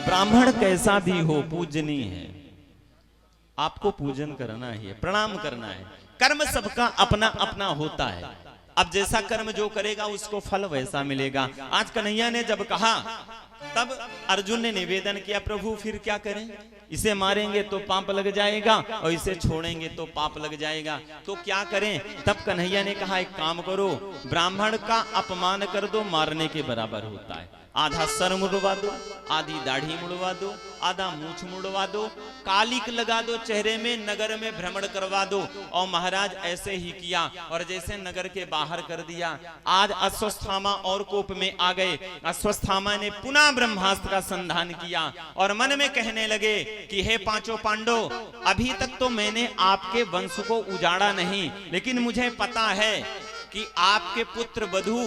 ब्राह्मण कैसा भी हो पूजनीय है, आपको पूजन करना ही है, प्रणाम करना है। कर्म सबका अपना अपना होता है, अब जैसा कर्म जो करेगा उसको फल वैसा मिलेगा। आज कन्हैया ने जब कहा तब अर्जुन ने निवेदन किया, प्रभु फिर क्या करें, इसे मारेंगे तो पाप लग जाएगा और इसे छोड़ेंगे तो पाप लग जाएगा, तो क्या करें। तब कन्हैया ने कहा एक काम करो, ब्राह्मण का अपमान कर दो, मारने के बराबर होता है। आधा सर मुड़वा दो, आधी दाढ़ी मुड़वा दो, आधा मूछ मुड़वा दो, कालिक लगा दो चेहरे में, नगर में भ्रमण करवा दो। और महाराज ऐसे ही किया और जैसे नगर के बाहर कर दिया। आज अश्वत्थामा और कोप में आ गए। अश्वत्थामा ने पुनः ब्रह्मास्त्र का संधान किया और मन में कहने लगे कि हे पांचों पांडव, अभी तक तो मैंने आपके वंश को उजाड़ा नहीं, लेकिन मुझे पता है कि आपके पुत्र वधु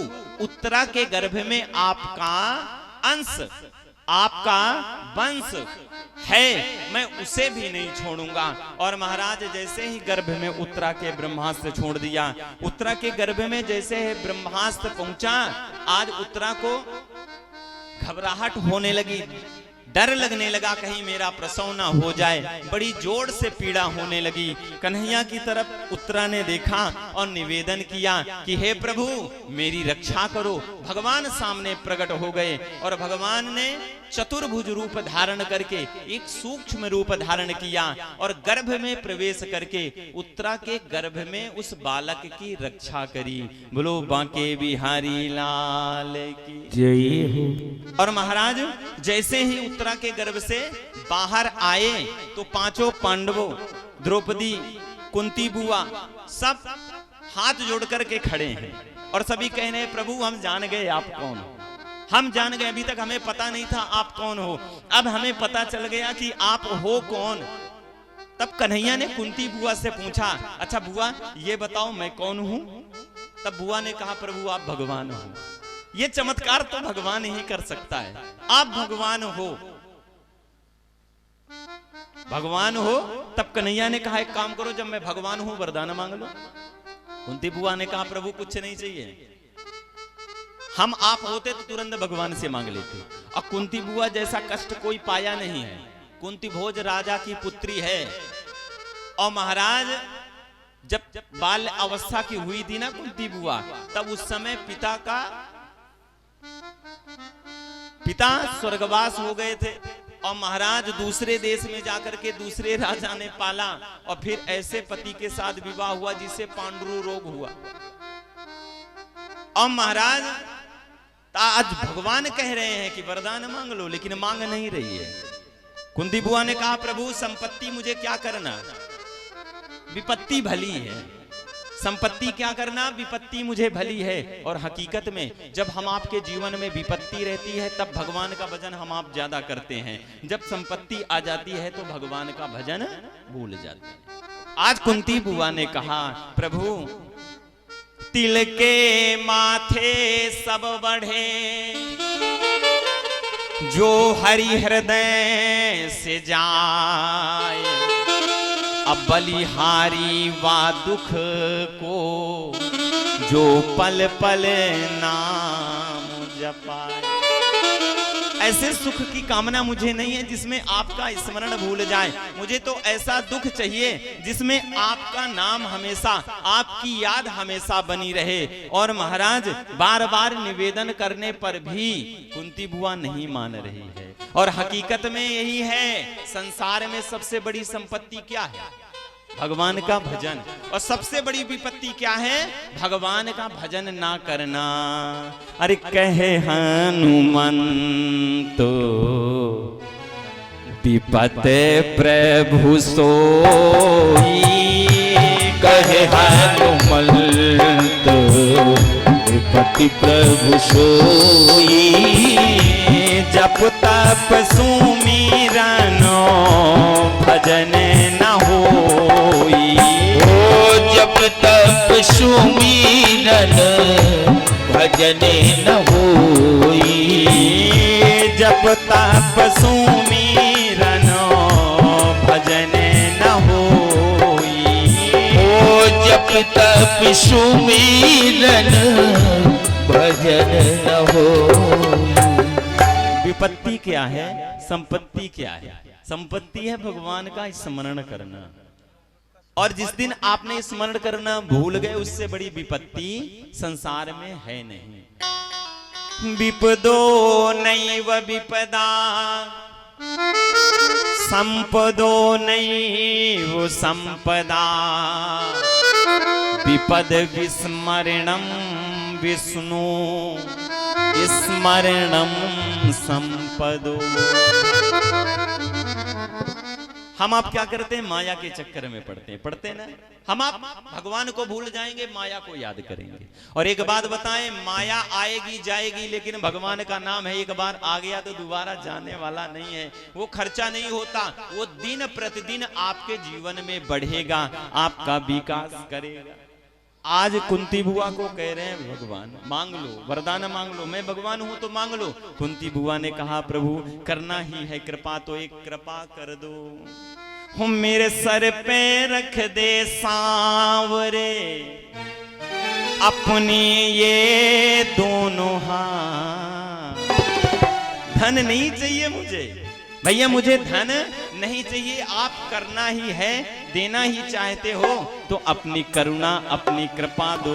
उत्तरा के गर्भ में आपका अंश, आपका वंश है, मैं उसे भी नहीं छोड़ूंगा। और महाराज जैसे ही गर्भ में उत्तरा के ब्रह्मास्त्र छोड़ दिया, उत्तरा के गर्भ में जैसे ही ब्रह्मास्त्र पहुंचा, आज उत्तरा को घबराहट होने लगी, डर लगने लगा कहीं मेरा प्रसव ना हो जाए, बड़ी जोर से पीड़ा होने लगी। कन्हैया की तरफ उत्तरा ने देखा और निवेदन किया कि हे प्रभु मेरी रक्षा करो। भगवान सामने प्रकट हो गए और भगवान ने चतुर्भुज रूप धारण करके एक सूक्ष्म रूप धारण किया और गर्भ में प्रवेश करके उत्तरा के गर्भ में उस बालक की रक्षा करी। बोलो बांके बिहारी लाल की जय हो। और महाराज जैसे ही उत्तरा के गर्भ से बाहर आए तो पांचों पांडवों, द्रौपदी, कुंती बुआ सब हाथ जोड़ करके खड़े हैं और सभी कह रहे हैं प्रभु हम जान गए आप कौन हो, हम जान गए, अभी तक हमें पता नहीं था आप कौन हो, अब हमें पता चल गया कि आप हो कौन। तब कन्हैया ने कुंती बुआ से पूछा, अच्छा बुआ ये बताओ मैं कौन हूं। तब बुआ ने कहा प्रभु आप भगवान हो। ये चमत्कार तो भगवान ही कर सकता है, आप भगवान हो, भगवान हो। तब कन्हैया ने कहा एक काम करो, जब मैं भगवान हूं वरदान मांग लो। कुंती बुआ ने कहा प्रभु कुछ नहीं चाहिए, हम आप होते तो तुरंत भगवान से मांग लेते। और कुंती बुआ जैसा कष्ट कोई पाया नहीं है, कुंती भोज राजा की पुत्री है। और महाराज जब बाल अवस्था की हुई थी ना कुंती बुआ, तब उस समय पिता स्वर्गवास हो गए थे और महाराज दूसरे देश में जाकर के दूसरे राजा ने पाला और फिर ऐसे पति के साथ विवाह हुआ जिससे पांडुरु रोग हुआ। और महाराज आज भगवान कह रहे हैं कि वरदान मांग लो, लेकिन मांग नहीं रही है। कुंती बुआ ने कहा प्रभु संपत्ति मुझे क्या करना, विपत्ति भली है, संपत्ति क्या करना, विपत्ति मुझे भली है। और हकीकत में जब हम आपके जीवन में विपत्ति रहती है तब भगवान का भजन हम आप ज्यादा करते हैं, जब संपत्ति आ जाती है तो भगवान का भजन भूल जाते हैं। आज कुंती बुआ ने कहा प्रभु तिल के माथे सब बढ़े, जो हरि हृदय से जाए, अब बलिहारी वा दुख को, जो पल पल नाम जपाए। ऐसे सुख की कामना मुझे नहीं है जिसमें आपका स्मरण भूल जाए, मुझे तो ऐसा दुख चाहिए जिसमें आपका नाम हमेशा, आपकी याद हमेशा बनी रहे। और महाराज बार बार निवेदन करने पर भी कुंती बुआ नहीं मान रही है। और हकीकत में यही है, संसार में सबसे बड़ी संपत्ति क्या है, भगवान का भजन। और सबसे बड़ी विपत्ति क्या है, भगवान का भजन ना करना। अरे कहे हनुमंत विपत प्रभु सोई, कहे हनुमंत विपति प्रभु सोई, जप तप सुमिरनो भजन न होई। ओ जप तप सुमिरन भजन न होई, जप तप सुमिरनो भजन न होई। ओ जप तप सुमिरन भजन न होई। विपत्ति क्या है, संपत्ति क्या है? संपत्ति है भगवान का स्मरण करना, और जिस दिन आपने स्मरण करना भूल गए उससे बड़ी विपत्ति संसार में है नहीं। विपदो नैव विपदा संपदो नैव संपदा विपद विस्मरणम विष्णु स्मरणम संपदो। हम आप क्या करते हैं, माया के चक्कर में पड़ते हैं ना। हम आप भगवान को भूल जाएंगे, माया को याद करेंगे। और एक बात बताएं, माया आएगी जाएगी, लेकिन भगवान का नाम है, एक बार आ गया तो दोबारा जाने वाला नहीं है। वो खर्चा नहीं होता, वो दिन प्रतिदिन आपके जीवन में बढ़ेगा, आपका विकास करेगा। आज कुंती बुआ को कह रहे हैं भगवान मांग लो, वरदान मांग लो, मैं भगवान हूं तो मांग लो। कुंती बुआ ने कहा प्रभु करना ही है कृपा, तो एक कृपा कर दो, हम मेरे सर पे रख दे सांवरे अपनी ये दोनों हाथ। धन नहीं चाहिए मुझे भैया, मुझे धन नहीं चाहिए, आप करना ही है, देना ही चाहते हो तो अपनी करुणा अपनी कृपा दो।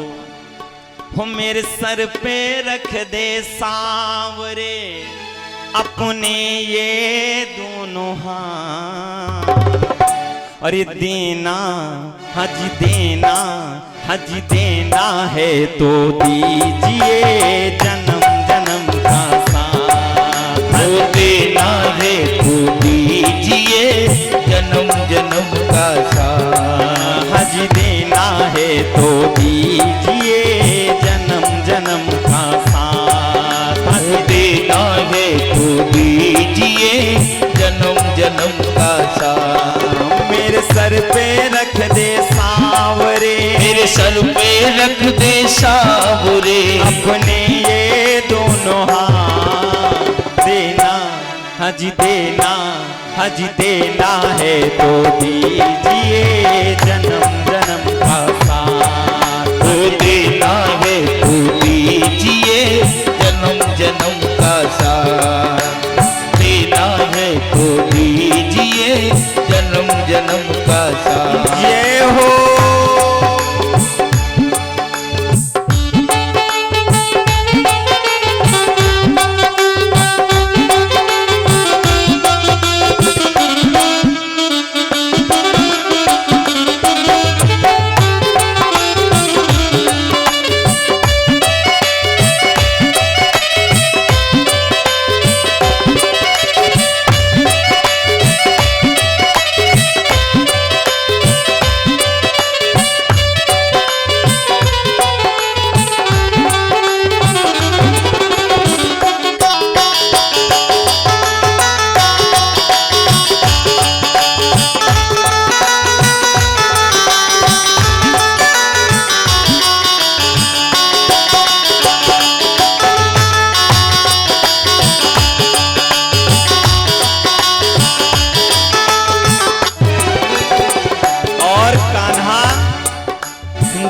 हो मेरे सर पे रख दे सांवरे अपने ये दोनों हाथ, और ये देना हज देना, हज देना है तो दीजिए जन्म जन्म का साथ। तो देना है तो दीजिए जन्म जन्म का साथ। हज देना है तो दीजिए जन्म जन्म का साथ। हज देना है तो दीजिए जन्म जन्म का साथ। मेरे सर पे रख दे सांवरे, मेरे सर पे रख दे सांवरे अपने ये दोनों हाथ। देना हज देना, हज देना है तो दीजिए जन्म जन्म का साथ। तो देना है तो दीजिए जन्म जन्म का साथ। देना है तो दीजिए जन्म जन्म का साथ। ये हो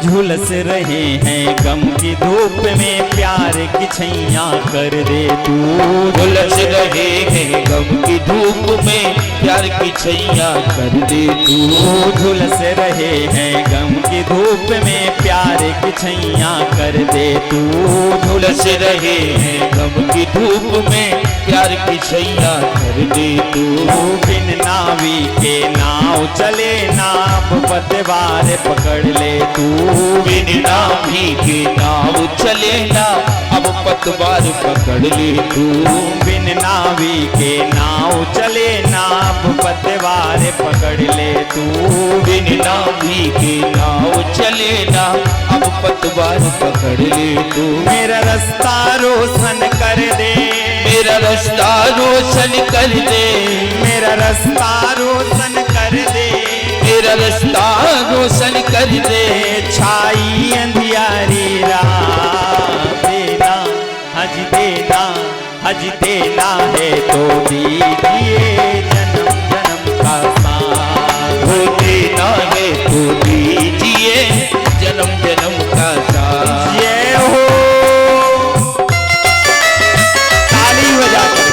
झुलस रहे हैं गम की धूप में, प्यार की छैया कर दे तू। झुलस रहे हैं गम की धूप में, प्यार की छैया कर दे तू। झुलस रहे हैं गम की धूप में, प्यार की छैया कर दे तू। झुलस रहे हैं गम की धूप में, प्यार की छैया कर दे तू। बिन नावी के नाव चले, नाव पतवार पकड़ ले तू। बिन नावी के नाव चले ना, अब पतवार पकड़ ले तू। बिन नावी के नाव चले, नाव पतवार पकड़ ले तू। बिन नावी के नाव चले ना, अब पतवार पकड़ ले तू। मेरा रास्ता रोशन कर दे, मेरा रास्ता रोशन कर दे। मेरा रास्ता रोशन कर दे, मेरा रास्ता रोशन कर दे। छाई अंधियारी रात। देना हज देना, हज देना है तो दीजिए जन्म जन्म का साथ। हो देना है तो दीजिए जन्म जन्म का साथ। ये हो ताली बजा कर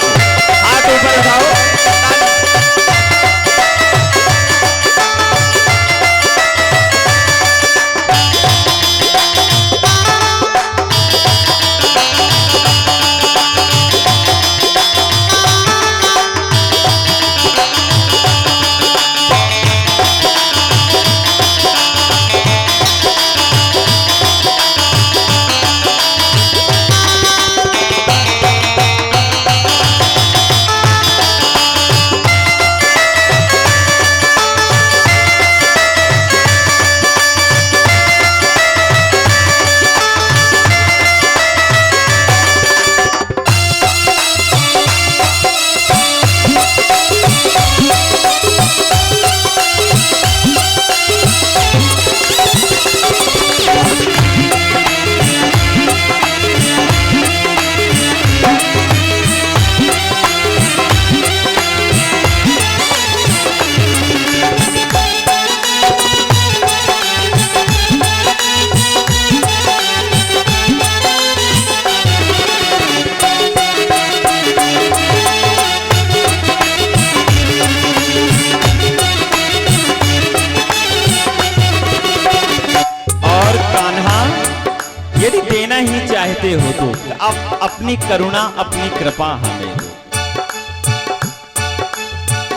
अपनी करुणा अपनी कृपा हमें दो।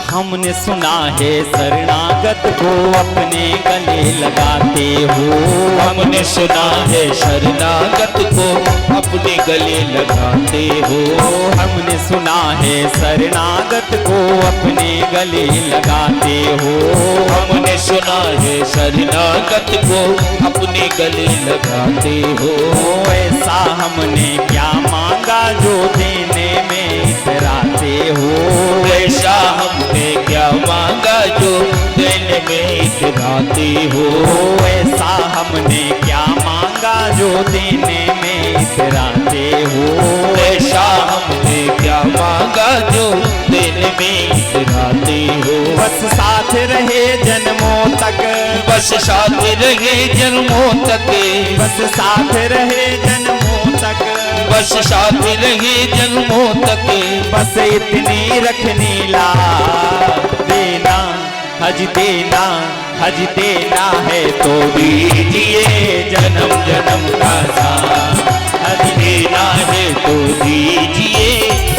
हमने सुना है शरणागत को अपने गले लगाते हो। हमने सुना है शरणागत को अपने गले लगाते हो। हमने सुना है शरणागत को अपने गले लगाते हो। हमने सुना है शरणागत को अपने गले लगाते हो। ऐसा हमने क्या मांगा जो देने में इतराते हो। ऐसा हमने क्या मांगा जो देने में इतराते हो। ऐसा हमने क्या मांगा जो देने में इतराते हो। ऐसा हमने क्या मांगा जो देने में इतराते हो। बस साथ रहे जन्मों तक, बस साथ रहे जन्मों तक, बस साथ रहे जन्मों तक, बस साथ रहे जन्मों तक, बस इतनी रखनी ला देना, हज देना, हज देना है तो दीजिए जन्म जन्म का साथ। हज देना है तो दीजिए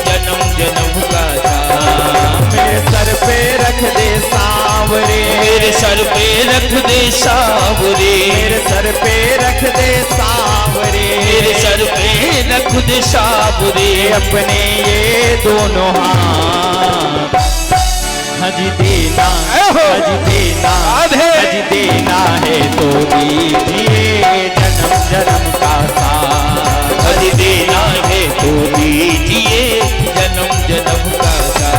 जन्म जन्म का साथ। मेरे सर पे रख दे सांवरे, मेरे सर पे रख दे सांवरे, मेरे सर पे रख दे सांवरे, मेरे सर पे रख दे सांवरे, अपने ये दोनों हाथ। हज देना, हज देना, हज देना है तो दीजिए जन्म जन्म का साथ। हज देना है तो दीजिए जन्म जन्म का साथ।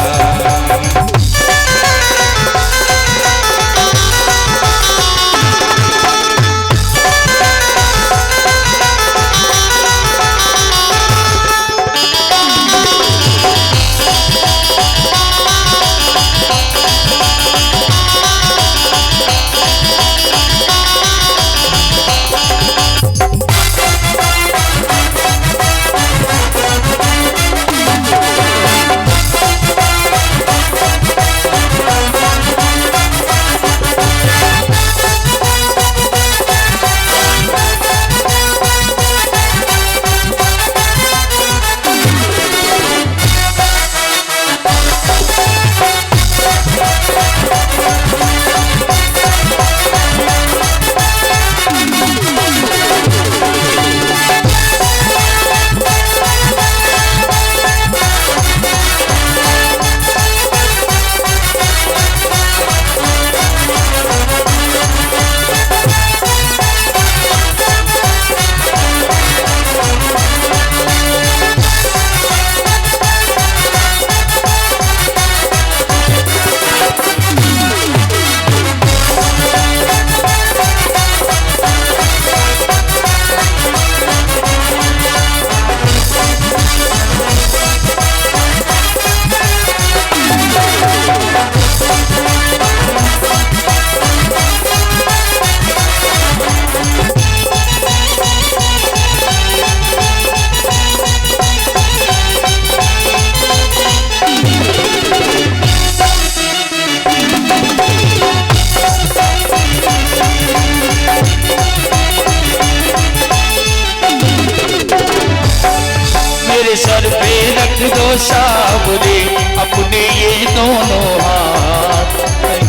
सर पे रख दो सांवरे अपने ये दोनों हाथ।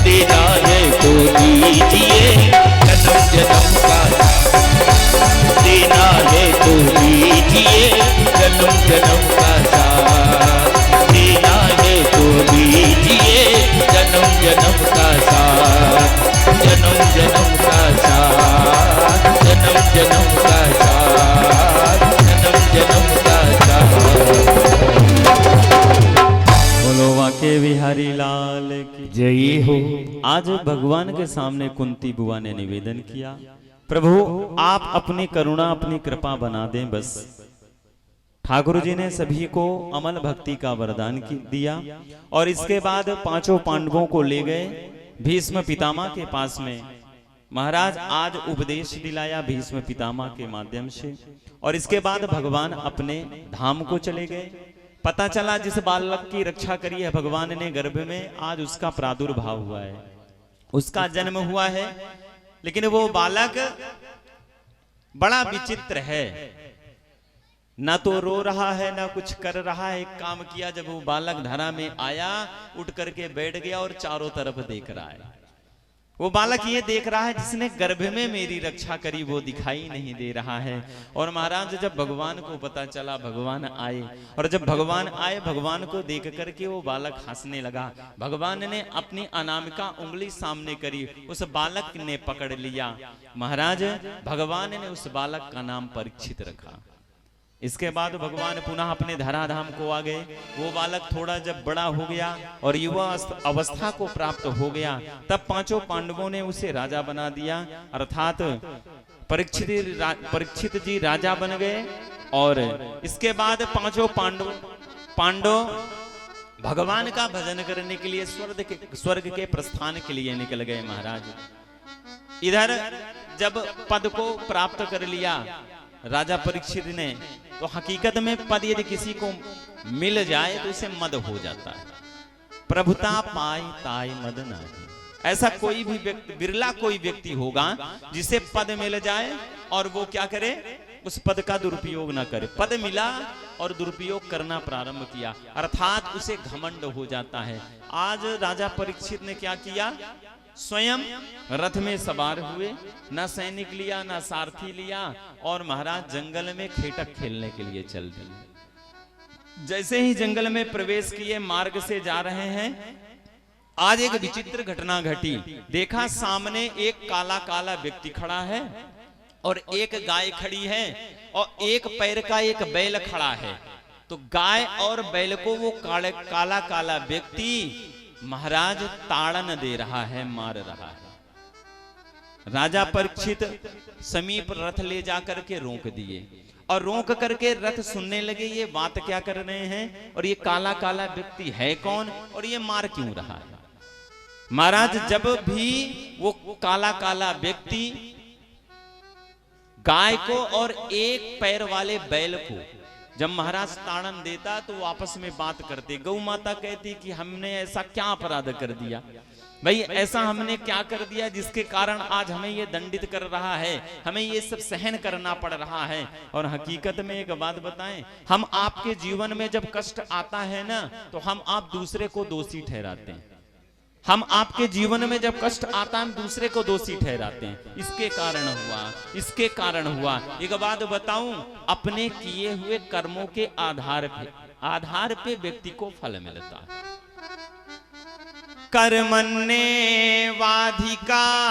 देना है तो दीजिए जन्म जन्म का साथ। देना है तो दीजिए जन्म जन्म का साथ। देना है तो दीजिए जन्म जन्म का साथ। जन्म जन्म का साथ। जन्म जन्म का साथ। जन्म जन्म का बोलो वाके बिहारी लाल की जय हो। आज भगवान के सामने कुंती बुआ ने निवेदन किया, प्रभु आप अपनी करुणा अपनी कृपा बना दें बस। ठाकुर जी ने सभी को अमल भक्ति का वरदान दिया और इसके बाद पांचों पांडवों को ले गए भीष्म पितामह के पास में। महाराज आज उपदेश दिलाया भीष्म पितामह के माध्यम से और इसके बाद भगवान अपने धाम को चले गए। पता चला जिस बालक की रक्षा करी है भगवान ने गर्भ में, आज उसका प्रादुर्भाव हुआ है, उसका जन्म हुआ है। लेकिन वो बालक बड़ा विचित्र है, ना तो रो रहा है ना कुछ कर रहा है। एक काम किया, जब वो बालक धरा में आया, उठ करके बैठ गया और चारों तरफ देख रहा है। वो बालक ये देख रहा है जिसने गर्भ में मेरी रक्षा करी वो दिखाई नहीं दे रहा है। और महाराज जब भगवान को पता चला, भगवान आए, और जब भगवान आए, भगवान को देख करके वो बालक हंसने लगा। भगवान ने अपनी अनामिका उंगली सामने करी, उस बालक ने पकड़ लिया। महाराज भगवान ने उस बालक का नाम परीक्षित रखा। इसके बाद भगवान पुनः अपने धराधाम को आ गए। वो बालक थोड़ा जब बड़ा हो गया और युवा अवस्था को प्राप्त हो गया, तब पांचों पांडवों ने उसे राजा बना दिया, अर्थात परीक्षित जी राजा बन गए। और इसके बाद पांचों पांडव भगवान का भजन करने के लिए स्वर्ग के प्रस्थान के लिए निकल गए। महाराज इधर जब पद को प्राप्त कर लिया राजा परीक्षित ने, तो हकीकत में पद यदि किसी को मिल जाए तो उसे मद हो जाता है। प्रभुता पाई ताई मद नहीं। ऐसा कोई भी व्यक्ति, बिरला कोई व्यक्ति होगा जिसे पद मिल जाए और वो क्या करे, उस पद का दुरुपयोग ना करे। पद मिला और दुरुपयोग करना प्रारंभ किया, अर्थात उसे घमंड हो जाता है। आज राजा परीक्षित ने क्या किया, स्वयं रथ में सवार हुए, ना सैनिक लिया ना सारथी लिया, और महाराज जंगल में खेटक खेलने के लिए चल दिए। जैसे ही जंगल में प्रवेश किए, मार्ग से जा रहे हैं, आज एक विचित्र घटना घटी। देखा सामने एक काला काला व्यक्ति खड़ा है और एक गाय खड़ी है और एक पैर का एक बैल खड़ा है। तो गाय और बैल को वो काला काला व्यक्ति महाराज ताड़न दे रहा है, मार रहा है। राजा परीक्षित समीप रथ ले जाकर के रोक दिए और रोक करके रथ सुनने लगे ये बात क्या कर रहे हैं और ये काला काला व्यक्ति है कौन और ये मार क्यों रहा है। महाराज जब भी वो काला काला व्यक्ति गाय को और एक पैर वाले बैल को जब महाराज ताड़न देता तो वो आपस में बात करते। गौ माता कहती कि हमने ऐसा क्या अपराध कर दिया, भाई ऐसा हमने क्या कर दिया जिसके कारण आज हमें ये दंडित कर रहा है, हमें ये सब सहन करना पड़ रहा है। और हकीकत में एक बात बताएं, हम आपके जीवन में जब कष्ट आता है ना तो हम आप दूसरे को दोषी ठहराते हैं। हम आपके जीवन में जब कष्ट आता है हम दूसरे को दोषी ठहराते हैं, इसके कारण हुआ, इसके कारण हुआ। एक बात बताऊं, अपने किए हुए कर्मों के आधार पे व्यक्ति को फल मिलता है। कर्मण्ये वाधिकारस्ते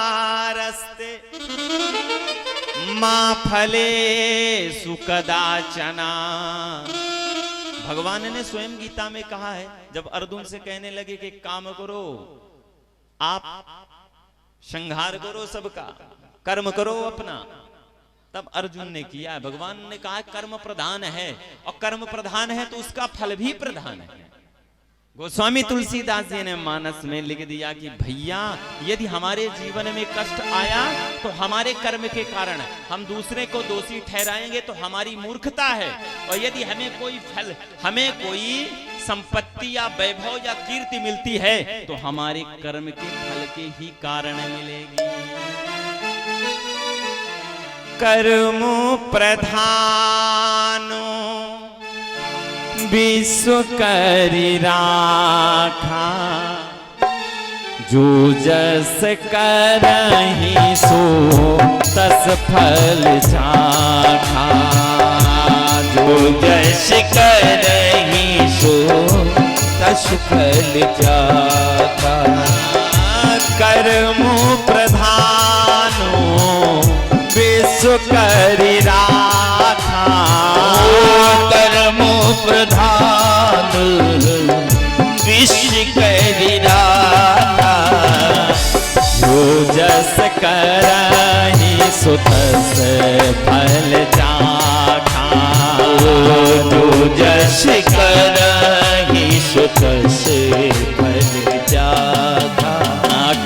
मां फलेषु कदाचना। भगवान ने स्वयं गीता में कहा है, जब अर्जुन से कहने लगे कि काम करो, आप संहार करो सबका, कर्म करो अपना, तब अर्जुन ने किया। भगवान ने कहा कर्म प्रधान है और कर्म प्रधान है तो उसका फल भी प्रधान है। गोस्वामी तुलसीदास जी ने मानस में लिख दिया कि भैया यदि हमारे जीवन में कष्ट आया तो हमारे कर्म के कारण हम दूसरे को दोषी ठहराएंगे तो हमारी मूर्खता है, और यदि हमें कोई फल, हमें कोई संपत्ति या वैभव या कीर्ति मिलती है तो हमारे कर्म के फल के ही कारण मिलेगी। कर्म प्रधानो विश्व करि राखा, जो जस करहि सो तस फल चाखा। जो जस करहि सो तस फल चाखा। कर्म प्रधानो विश्व करि राखा। कर्म प्रधान विश्व करि राखा। जो जस करहि सो तस फल चाखा। जो जस करहि सो तस फल चाखा।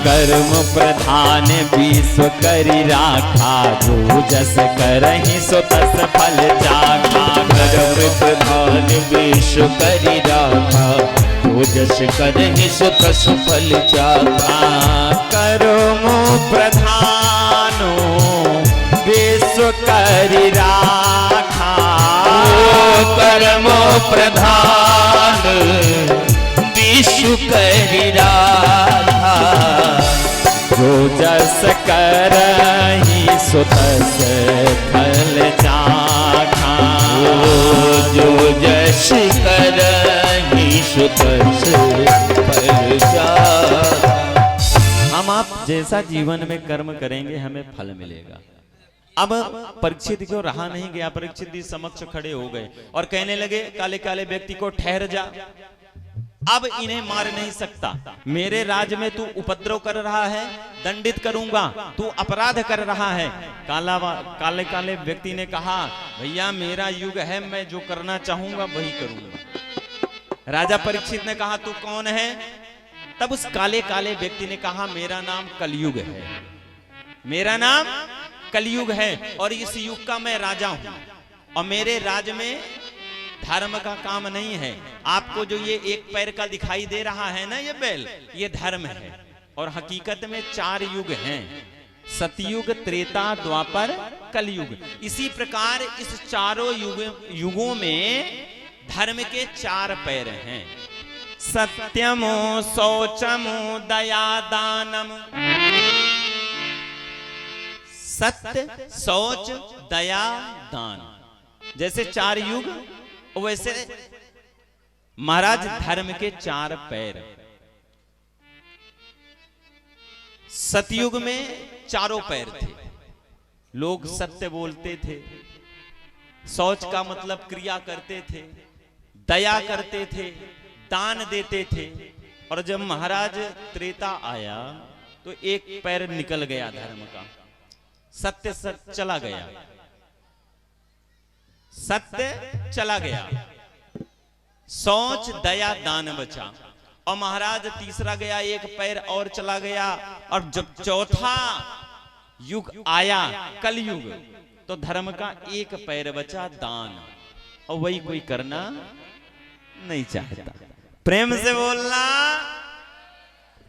कर्म प्रधान विश्व करि राखा। जो जस करहि सो तस फल चाखा। कर्म प्रधान विश्व करि राखा। जो जस करहि सो तस फल चाखा। कर्म प्रधानो विश्व करि राखा। कर्मो प्रधान विश्व करि राखा। जो जस करहि सो तस फल चाखा। जो जस करहि सो तस फल चाखा। हम आप जैसा जीवन में कर्म करेंगे हमें फल मिलेगा। अब परीक्षित को रहा नहीं गया, परीक्षित जी समक्ष खड़े हो गए और कहने लगे काले काले व्यक्ति को, ठहर जा, अब इन्हें मार नहीं सकता। मेरे राज में तू उपद्रव कर रहा है, दंडित करूंगा, तू अपराध कर रहा है। काले काले व्यक्ति ने कहा, भैया मेरा युग है, मैं जो करना चाहूंगा वही करूंगा। राजा परीक्षित ने कहा, तू कौन है? तब उस काले काले व्यक्ति ने कहा, मेरा नाम कलयुग है, मेरा नाम कलयुग है और इस युग का मैं राजा हूं और मेरे राज में धर्म का काम नहीं है। आपको जो ये एक पैर का दिखाई दे रहा है ना, ये बैल, ये धर्म है और हकीकत में 4 युग हैं, सतयुग, त्रेता, द्वापर, कलयुग। इसी प्रकार इस चारों युगों में धर्म के 4 पैर हैं, सत्यमो शौचमो दया दानम। सत्य, शौच, दया, दान, जैसे 4 युग वैसे महाराज धर्म के 4 पैर। सतयुग में 4 पैर थे, लोग सत्य बोलते थे, शौच का मतलब क्रिया करते थे, दया करते थे, दान देते थे। और जब महाराज त्रेता आया तो एक पैर निकल गया धर्म का, सत्य चला गया, सत्य चला गया, शौच, दया, दान बचा। और महाराज तीसरा गया, एक पैर और चला गया। और जब चौथा युग आया कलयुग, तो धर्म का एक पैर बचा, दान, और वही कोई करना नहीं चाहता। प्रेम से बोलना,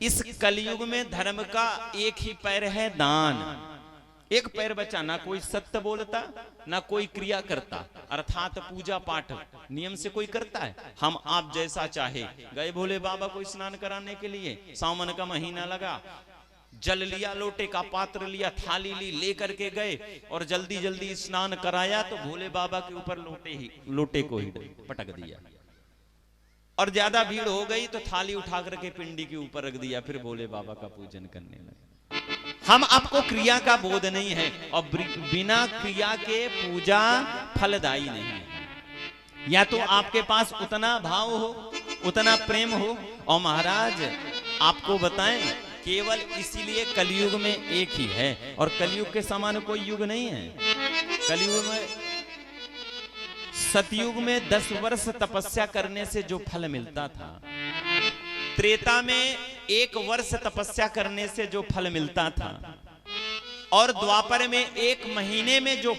इस कलयुग में धर्म का एक ही पैर है, दान। एक पैर बचा, ना कोई सत्य बोलता, ना कोई क्रिया करता, अर्थात पूजा पाठ नियम से कोई करता है। हम आप जैसा चाहे, गए भोले बाबा को स्नान कराने के लिए, सावन का महीना लगा, जल लिया, लोटे का पात्र लिया, थाली ली, लेकर के गए और जल्दी जल्दी स्नान कराया तो भोले बाबा के ऊपर लोटे को ही पटक दिया। और ज्यादा भीड़ हो गई तो थाली उठा करके पिंडी के ऊपर रख दिया, फिर भोले बाबा का पूजन करने लगे। हम आपको क्रिया का बोध नहीं है और बिना क्रिया के पूजा फलदायी नहीं है। या तो आपके पास उतना भाव हो, उतना प्रेम हो। और महाराज आपको बताएं, केवल इसीलिए कलयुग में एक ही है और कलयुग के समान कोई युग नहीं है। कलयुग में, सतयुग में 10 वर्ष तपस्या करने से जो फल मिलता था, त्रेता में 1 वर्ष तपस्या करने से जो फल मिलता था, और द्वापर में 1 महीने में जो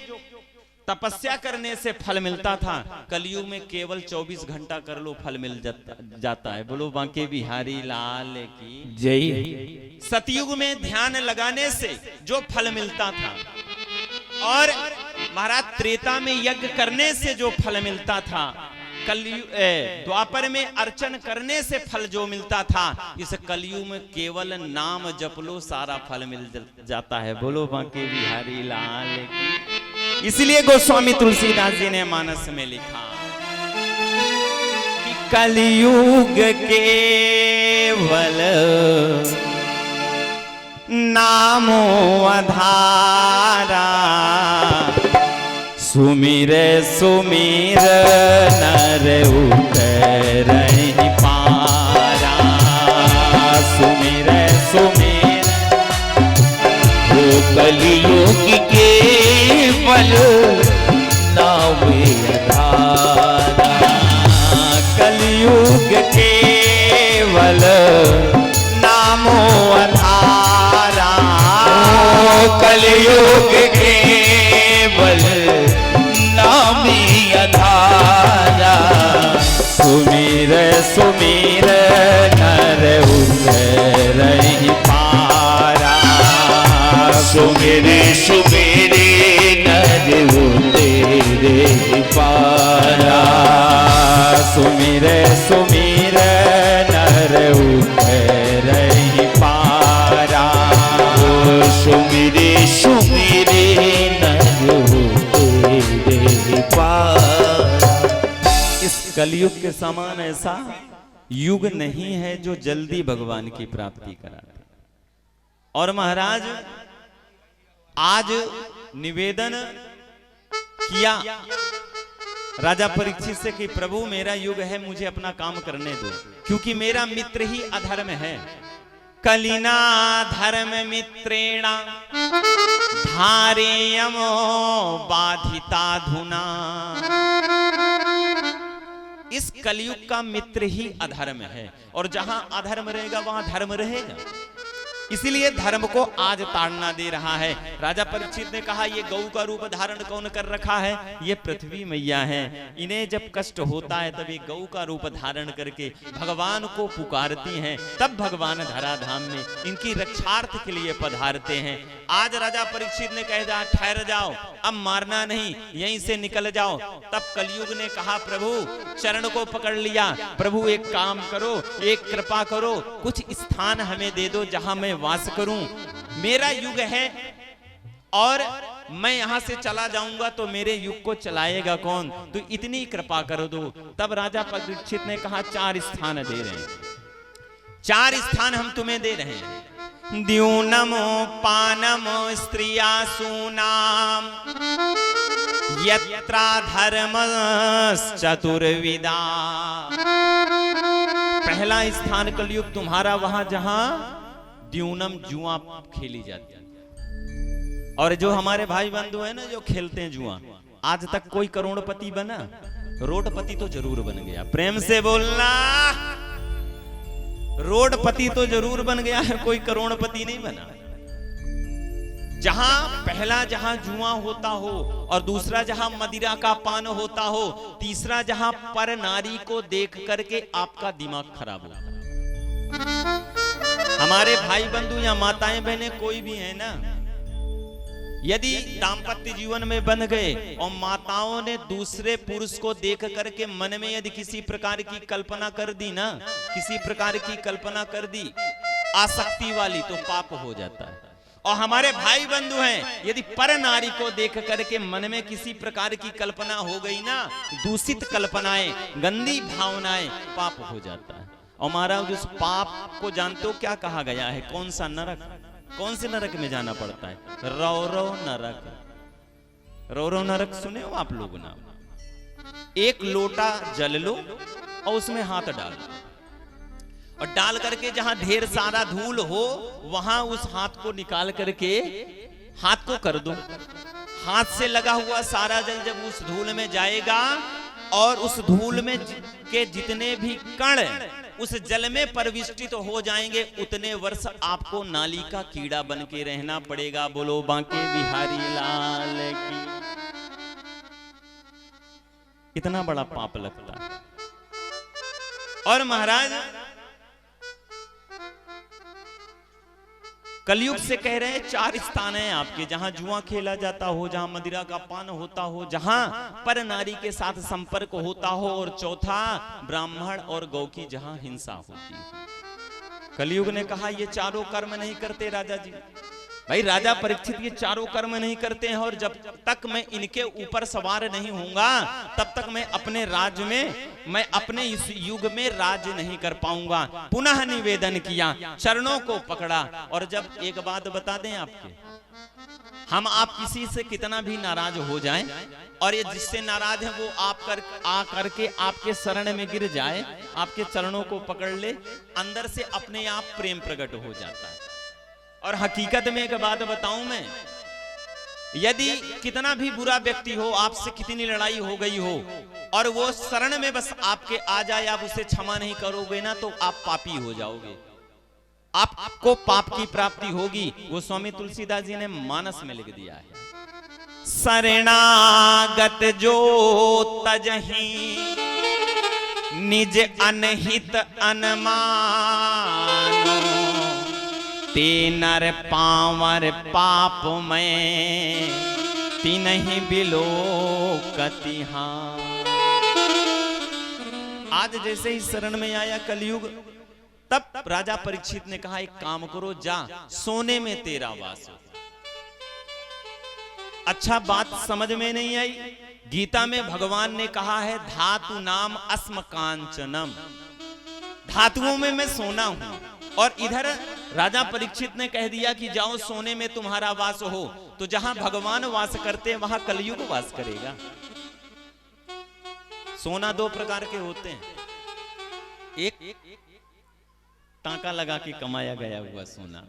तपस्या करने से फल मिलता था, कलयुग में केवल 24 घंटा कर लो फल मिल जाता है। बोलो बांके बिहारी लाल की जय। सतयुग में ध्यान लगाने से जो फल मिलता था, और महाराज त्रेता में यज्ञ करने से जो फल मिलता था, द्वापर में अर्चन करने से फल जो मिलता था, इस कलयुग में केवल नाम जप लो सारा फल मिल जाता है। बोलो बांके बिहारी लाल की। इसलिए गोस्वामी तुलसीदास जी ने मानस में लिखा कि कलयुग केवल नामो आधारा, सुमिर सुमिर नर उतरहि पारा। सुमिर सुमिर हो कलयुग केवल नामे आधारा। कलयुग केवल नामो आधारा। कलयुग केवल नामे आधारा। सुमिर सुमिर नर उतरहि पारा। सुमिर सुमिर नर उतरहि पारा। कलयुग के समान ऐसा युग नहीं है जो जल्दी भगवान की प्राप्ति कराता। और महाराज आज निवेदन किया राजा परीक्षित से कि प्रभु मेरा युग है, मुझे अपना काम करने दो, क्योंकि मेरा मित्र ही अधर्म है। कलिना धर्म मित्रेणा धारेयमो बाधिता धुना। इस कलयुग का मित्र ही अधर्म है, और जहां अधर्म रहेगा वहां धर्म रहेगा। इसीलिए धर्म को आज ताड़ना दे रहा है। राजा परीक्षित ने कहा ये गौ का रूप धारण कौन कर रखा है? ये पृथ्वी मैया है। इन्हें जब कष्ट होता है तब ये गौ का रूप धारण करके भगवान को पुकारती हैं, तब भगवान धराधाम में इनकी रक्षार्थ के लिए पधारते हैं। आज राजा परीक्षित ने कह दिया ठहर जाओ, अब मारना नहीं, यहीं से निकल जाओ। तब कलयुग ने कहा प्रभु चरण को पकड़ लिया, प्रभु एक काम करो, एक कृपा करो, कुछ स्थान हमें दे दो जहां मैं वास करूं। मेरा युग है और मैं यहां से चला जाऊंगा तो मेरे युग को चलाएगा कौन? तो इतनी कृपा कर दो। तब राजा परीक्षित ने कहा 4 स्थान दे रहे हैं, 4 स्थान हम तुम्हें दे रहे हैं। द्यूनमो पानमो स्त्रिया सूनाम यत्रा धर्म चतुर्विदा। पहला स्थान कलयुग तुम्हारा वहां जहां द्यूनम जुआ खेली जाती है। और जो हमारे भाई बंधु हैं ना जो खेलते हैं जुआ, आज तक कोई करोड़पति बना? रोडपति तो जरूर बन गया। प्रेम से बोलना, रोडपति तो जरूर बन गया है, कोई करोड़पति नहीं बना। पहला जहां जुआ होता हो, और दूसरा जहां मदिरा का पान होता हो, तीसरा जहां पर नारी को देख करके आपका दिमाग खराब होता है। हमारे भाई बंधु या माताएं बहनें कोई भी है ना, यदि दाम्पत्य जीवन में बन गए और माताओं ने दूसरे पुरुष को देख करके मन में यदि किसी प्रकार की कल्पना कर दी ना, किसी प्रकार की कल्पना कर दी आसक्ति वाली, तो पाप हो जाता है। और हमारे भाई बंधु हैं, यदि पर नारी को देख करके मन में किसी प्रकार की कल्पना हो गई ना, दूषित कल्पनाएं, गंदी भावनाएं, पाप हो जाता है। और महाराज उस पाप को जानते हो क्या कहा गया है? कौन सा नरक? कौन से नरक में जाना पड़ता है? रौरव नरक। रौरव नरक सुने हो आप लोग ना? एक लोटा जल लो और उसमें हाथ डाल, और डाल करके जहां ढेर सारा धूल हो वहां उस हाथ को निकाल करके हाथ को कर दो। हाथ से लगा हुआ सारा जल जब उस धूल में जाएगा और उस धूल में के जितने भी कण उस जल में परिविष्टित हो जाएंगे, उतने वर्ष आपको नाली का कीड़ा बन के रहना पड़ेगा। बोलो बांके बिहारी लाल की। इतना बड़ा पाप लगता है। और महाराज कलयुग से कह रहे हैं 4 स्थान हैं आपके, जहां जुआ खेला जाता हो, जहां मदिरा का पान होता हो, जहां पर नारी के साथ संपर्क होता हो, और चौथा ब्राह्मण और गौ की जहां हिंसा होती है। कलयुग ने कहा ये चारों कर्म नहीं करते राजा जी। भाई राजा परीक्षित ये चारों कर्म नहीं करते हैं, और जब तक मैं इनके ऊपर सवार नहीं होऊंगा तब तक मैं अपने राज्य में, मैं अपने इस युग में राज्य नहीं कर पाऊंगा। पुनः निवेदन किया, चरणों को पकड़ा। और जब एक बात बता दें आपके, हम आप किसी से कितना भी नाराज हो जाएं, और ये जिससे नाराज है वो आ करके आपके शरण में गिर जाए, आपके चरणों को पकड़ ले, अंदर से अपने आप प्रेम प्रकट हो जाता है। और हकीकत में एक बात बताऊं मैं, यदि कितना भी बुरा व्यक्ति हो, आपसे कितनी लड़ाई हो गई हो, और वो शरण में बस आपके आ जाए, आप उसे क्षमा नहीं करोगे ना, तो आप पापी हो जाओगे, आपको पाप की प्राप्ति होगी। वो स्वामी तुलसीदास जी ने मानस में लिख दिया है, शरणागत जो तजहि निज अनहित अनमानो, ते नर पावर पाप में तिन्हि बिलो कतिहा। आज जैसे ही शरण में आया कलयुग, तब राजा परीक्षित ने कहा एक काम करो, जा सोने में तेरा वास हो। अच्छा बात समझ में नहीं आई, गीता में भगवान ने कहा है धातु नाम अस्म कांचनम, धातुओं में मैं सोना हूं। और इधर राजा परीक्षित ने कह दिया कि जाओ सोने में तुम्हारा वास हो। तो जहां भगवान वास करते हैं वहां कलयुग वास करेगा। सोना दो प्रकार के होते हैं, एक टाका लगा के कमाया गया हुआ सोना,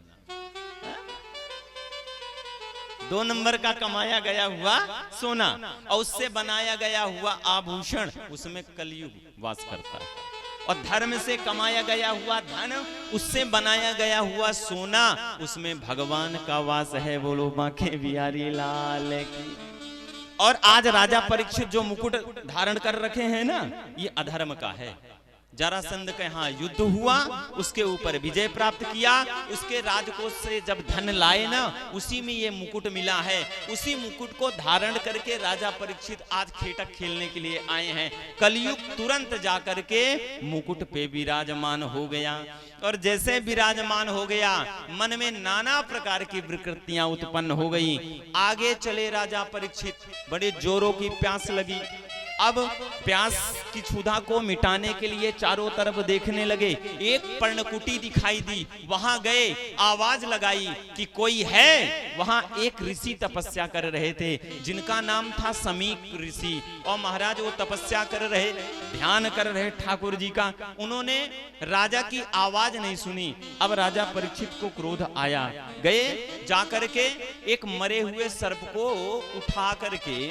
2 नंबर का कमाया गया हुआ सोना, और उससे बनाया गया हुआ आभूषण, उसमें कलयुग वास करता है। और धर्म से कमाया गया हुआ धन, उससे बनाया गया हुआ सोना, उसमें भगवान का वास है। बोलो बांके बिहारी लाल की। और आज राजा परीक्षित जो मुकुट धारण कर रखे हैं ना, ये अधर्म का है। जरासंध के यहाँ युद्ध हुआ, उसके ऊपर विजय प्राप्त किया, उसके राजकोष से जब धन लाए ना, उसी में ये मुकुट मिला है। उसी मुकुट को धारण करके राजा परीक्षित आज खेटक खेलने के लिए आए हैं। कलयुग तुरंत जाकर के मुकुट पे विराजमान हो गया। और जैसे विराजमान हो गया, मन में नाना प्रकार की विकृतियां उत्पन्न हो गई। आगे चले राजा परीक्षित, बड़े जोरों की प्यास लगी। अब प्यास की क्षुधा को मिटाने के लिए चारों तरफ देखने लगे। एक पर्णकुटी दिखाई दी, वहां गए, आवाज लगाई कि कोई है। वहां एक ऋषि तपस्या कर रहे थे, जिनका नाम था समीक ऋषि। और महाराज वो तपस्या कर रहे, ध्यान कर रहे ठाकुर जी का। उन्होंने राजा की आवाज नहीं सुनी। अब राजा परीक्षित को क्रोध आया, गए जाकर के एक मरे हुए सर्प को उठा करके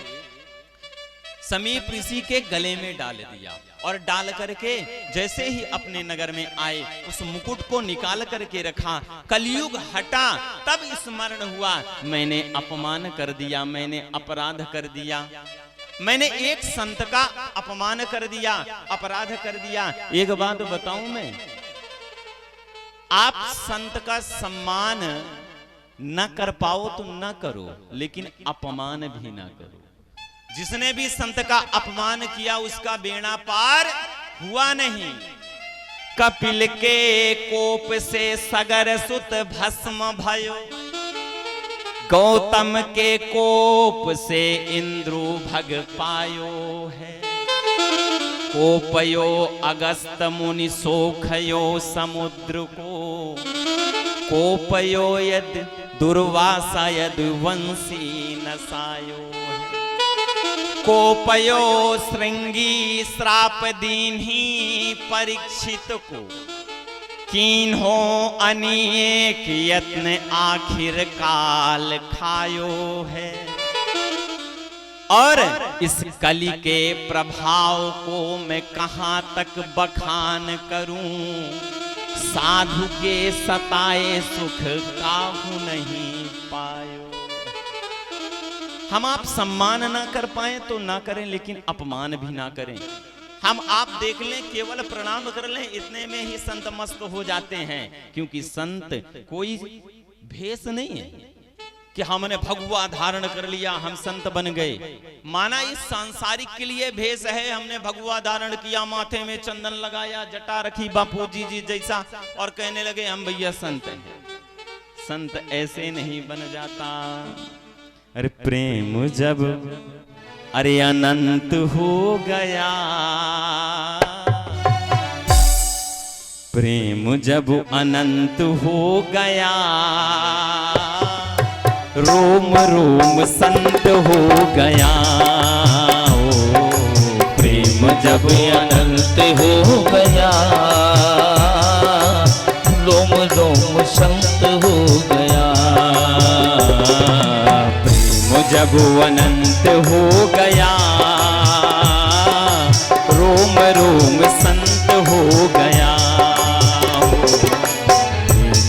समीप ऋषि के गले में डाल दिया। और डाल करके जैसे ही अपने नगर में आए, उस मुकुट को निकाल करके रखा। कलयुग हटा, तब स्मरण हुआ, मैंने अपमान कर दिया, मैंने अपराध कर दिया, मैंने एक संत का अपमान कर दिया, अपराध कर दिया। एक बात बताऊं मैं, आप संत का सम्मान न कर पाओ तो न करो, लेकिन अपमान भी ना करो। जिसने भी संत का अपमान किया, उसका बेड़ा पार हुआ नहीं। कपिल के कोप से सगर सुत भस्म भयो, गौतम के कोप से इंद्रु भग पायो है। कोपयो अगस्त मुनि सोखयो समुद्र को, कोपयो यद दुर्वासा यद वंशी नसायो। कोपयो श्रृंगी श्राप दीन्ही परीक्षित को, कीन्हो अनेक यत्न आखिर काल खायो है। और इस कली के प्रभाव को मैं कहां तक बखान करूं, साधु के सताए सुख काहू नहीं पायो। हम आप सम्मान ना कर पाए तो ना करें, लेकिन अपमान भी ना करें। हम आप देख लें, केवल प्रणाम कर लें, इतने में ही संत मस्त हो जाते हैं। क्योंकि संत कोई भेष नहीं है कि हमने भगवा धारण कर लिया, हम संत बन गए। माना इस सांसारिक के लिए भेष है, हमने भगवा धारण किया, माथे में चंदन लगाया, जटा रखी बापू जी जैसा, और कहने लगे हम भैया संत हैं। संत ऐसे नहीं बन जाता। अरे प्रेम जब अरे अनंत हो गया, प्रेम जब अनंत हो गया, रोम रोम संत हो गया। ओ प्रेम जब अनंत हो गया, रोम रोम संत हो गया। जब अनंत हो गया, रोम रोम संत हो गया।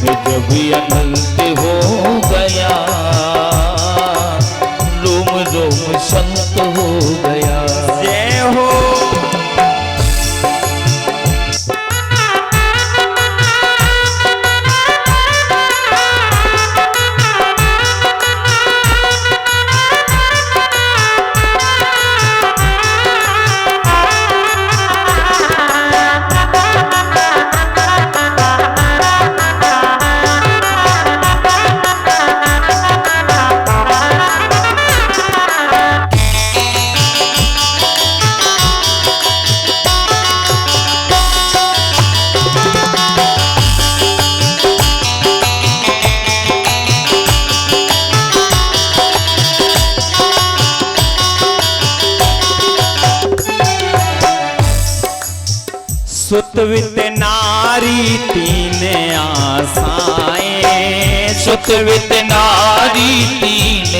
जब अनंत हो गया, रोम रोम संत हो गया। जय हो। सुतवित नारी तीन आशाएं, सुतवित नारी तीन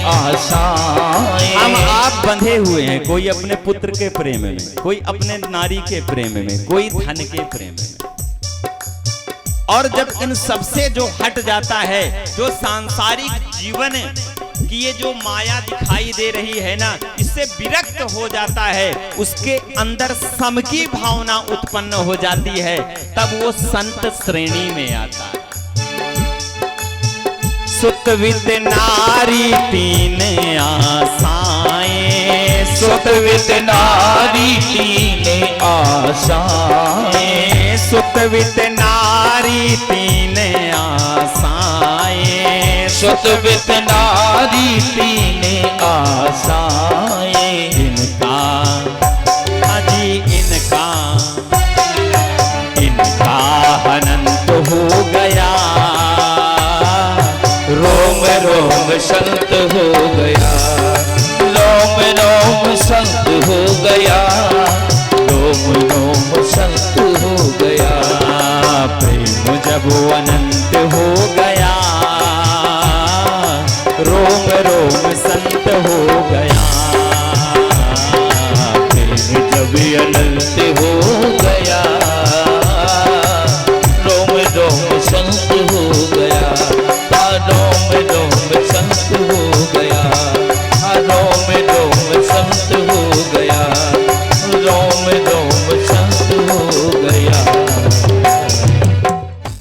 आशाएं। हम आप बंधे हुए हैं, कोई अपने पुत्र के प्रेम में, कोई अपने नारी के प्रेम में, कोई धन के प्रेम में। और जब इन सबसे जो हट जाता है, जो सांसारिक जीवन की ये जो माया दिखाई दे रही है ना, इससे विरक्त हो जाता है, उसके अंदर सम की भावना उत्पन्न हो जाती है, तब वो संत श्रेणी में आता है। सुतवित नारी तीन आशाएं, सुतवित नारी तीन आशाएं, सुतवित नारी तीन आशाएं, सुतवित नारी तीन आशाएं। इनका अजी इनका अनंत हो गया, रोम रोम संत हो गया, रोम रोम संत हो गया, रोम रोम संत हो गया। प्रेम जब अनंत हो गया, रोम रोम संत हो गया। प्रेम जब अनंत हो गया, रोम रोम संत हो गया, रोम रोम संत हो